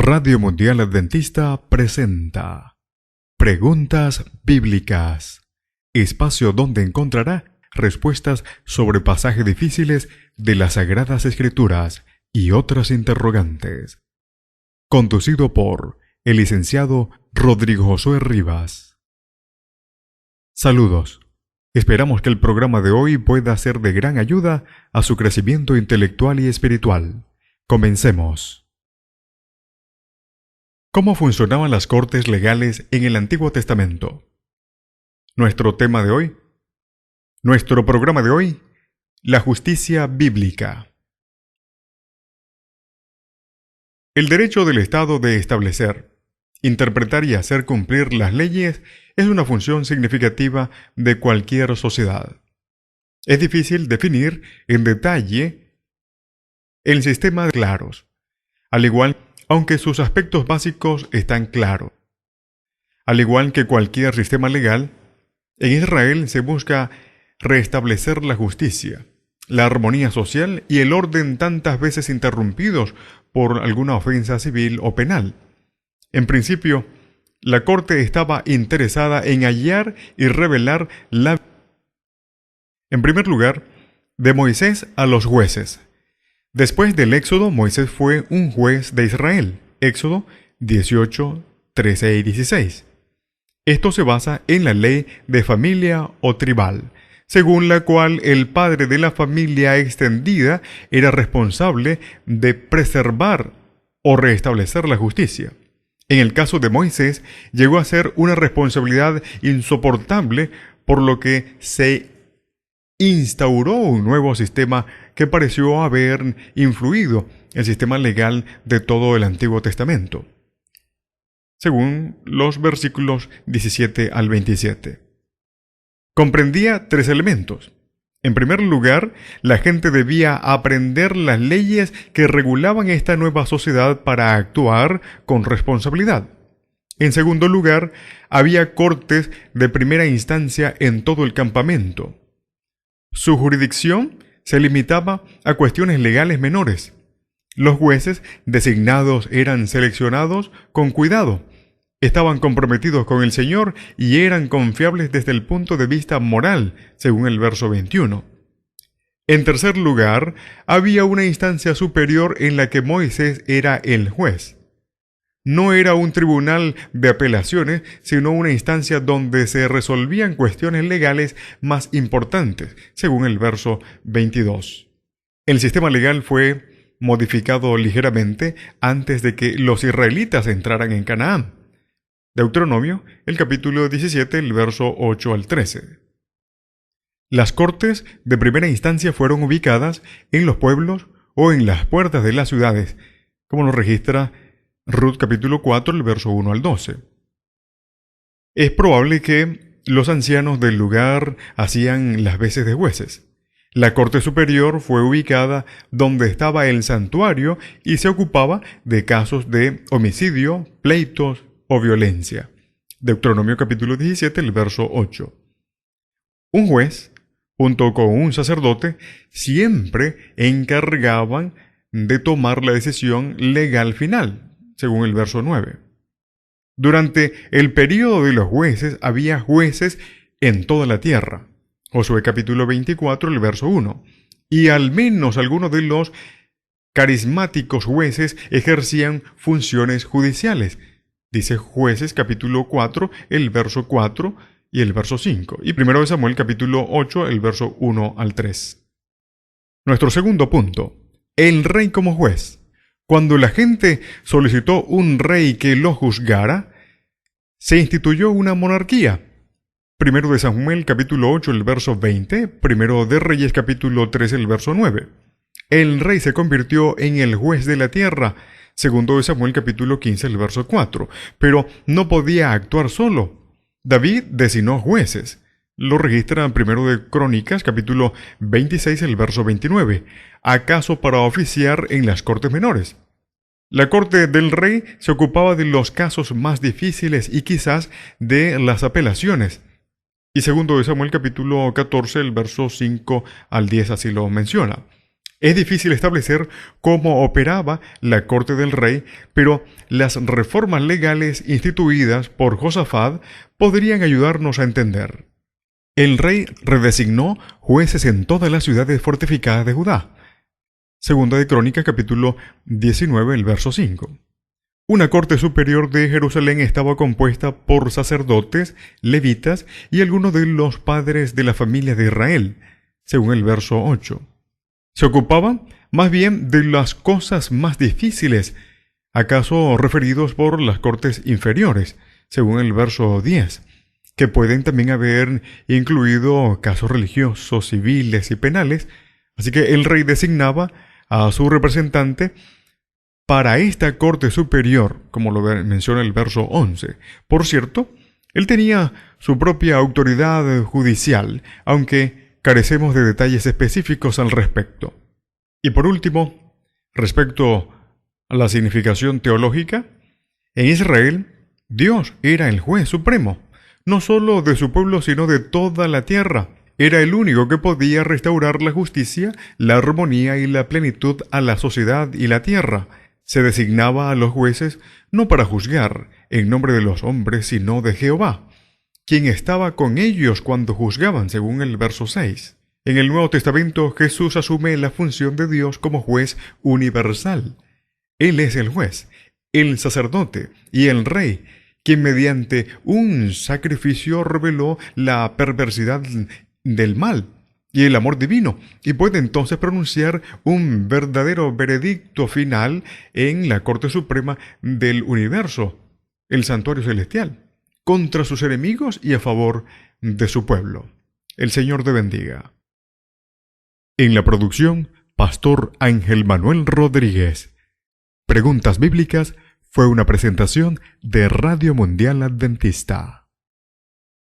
Radio Mundial Adventista presenta Preguntas Bíblicas, espacio donde encontrará respuestas sobre pasajes difíciles de las Sagradas Escrituras y otras interrogantes. Conducido por el licenciado Rodrigo Josué Rivas. Saludos. Esperamos que el programa de hoy pueda ser de gran ayuda a su crecimiento intelectual y espiritual. Comencemos. ¿Cómo funcionaban las cortes legales en el Antiguo Testamento? Nuestro programa de hoy, la justicia bíblica. El derecho del Estado de establecer, interpretar y hacer cumplir las leyes es una función significativa de cualquier sociedad. Es difícil definir en detalle el sistema de claros, al igual aunque sus aspectos básicos están claros. Al igual que cualquier sistema legal, en Israel se busca restablecer la justicia, la armonía social y el orden tantas veces interrumpidos por alguna ofensa civil o penal. En principio, la corte estaba interesada en hallar y revelar la... En primer lugar, de Moisés a los jueces. Después del Éxodo, Moisés fue un juez de Israel. Éxodo 18, 13 y 16. Esto se basa en la ley de familia o tribal, según la cual el padre de la familia extendida era responsable de preservar o restablecer la justicia. En el caso de Moisés, llegó a ser una responsabilidad insoportable, por lo que se instauró un nuevo sistema que pareció haber influido el sistema legal de todo el Antiguo Testamento, según los versículos 17 al 27. Comprendía 3 elementos. En primer lugar, la gente debía aprender las leyes que regulaban esta nueva sociedad para actuar con responsabilidad. En segundo lugar, había cortes de primera instancia en todo el campamento. Su jurisdicción se limitaba a cuestiones legales menores. Los jueces designados eran seleccionados con cuidado, estaban comprometidos con el Señor y eran confiables desde el punto de vista moral, según el verso 21. En tercer lugar, había una instancia superior en la que Moisés era el juez. No era un tribunal de apelaciones, sino una instancia donde se resolvían cuestiones legales más importantes, según el verso 22. El sistema legal fue modificado ligeramente antes de que los israelitas entraran en Canaán. Deuteronomio, el capítulo 17, el verso 8 al 13. Las cortes de primera instancia fueron ubicadas en los pueblos o en las puertas de las ciudades, como lo registra Ruth capítulo 4, el verso 1 al 12. Es probable que los ancianos del lugar hacían las veces de jueces. La corte superior fue ubicada donde estaba el santuario y se ocupaba de casos de homicidio, pleitos o violencia. Deuteronomio capítulo 17, el verso 8. Un juez, junto con un sacerdote, siempre encargaban de tomar la decisión legal final, según el verso 9. Durante el período de los jueces había jueces en toda la tierra. Josué capítulo 24, el verso 1. Y al menos algunos de los carismáticos jueces ejercían funciones judiciales. Dice Jueces capítulo 4, el verso 4 y el verso 5. Y 1 Samuel capítulo 8, el verso 1 al 3. Nuestro segundo punto. El rey como juez. Cuando la gente solicitó un rey que lo juzgara, se instituyó una monarquía. 1 Samuel capítulo 8, el verso 20, 1 Reyes capítulo 3, el verso 9. El rey se convirtió en el juez de la tierra, 2 Samuel capítulo 15, el verso 4, pero no podía actuar solo. David designó jueces. Lo registra en 1 de Crónicas, capítulo 26, el verso 29, acaso para oficiar en las cortes menores. La corte del rey se ocupaba de los casos más difíciles y quizás de las apelaciones. Y 2 de Samuel, capítulo 14, el verso 5 al 10 así lo menciona. Es difícil establecer cómo operaba la corte del rey, pero las reformas legales instituidas por Josafat podrían ayudarnos a entender. El rey redesignó jueces en todas las ciudades fortificadas de Judá. Segunda de Crónicas, capítulo 19, el verso 5. Una corte superior de Jerusalén estaba compuesta por sacerdotes, levitas y algunos de los padres de la familia de Israel, según el verso 8. Se ocupaba más bien de las cosas más difíciles, acaso referidos por las cortes inferiores, según el verso 10, que pueden también haber incluido casos religiosos, civiles y penales. Así que el rey designaba a su representante para esta corte superior, como lo menciona el verso 11. Por cierto, él tenía su propia autoridad judicial, aunque carecemos de detalles específicos al respecto. Y por último, respecto a la significación teológica, en Israel, Dios era el juez supremo, no solo de su pueblo, sino de toda la tierra. Era el único que podía restaurar la justicia, la armonía y la plenitud a la sociedad y la tierra. Se designaba a los jueces no para juzgar en nombre de los hombres, sino de Jehová, quien estaba con ellos cuando juzgaban, según el verso 6. En el Nuevo Testamento, Jesús asume la función de Dios como juez universal. Él es el juez, el sacerdote y el rey, quien mediante un sacrificio reveló la perversidad del mal y el amor divino, y puede entonces pronunciar un verdadero veredicto final en la Corte Suprema del Universo, el santuario celestial, contra sus enemigos y a favor de su pueblo. El Señor te bendiga. En la producción, Pastor Ángel Manuel Rodríguez. Preguntas Bíblicas fue una presentación de Radio Mundial Adventista.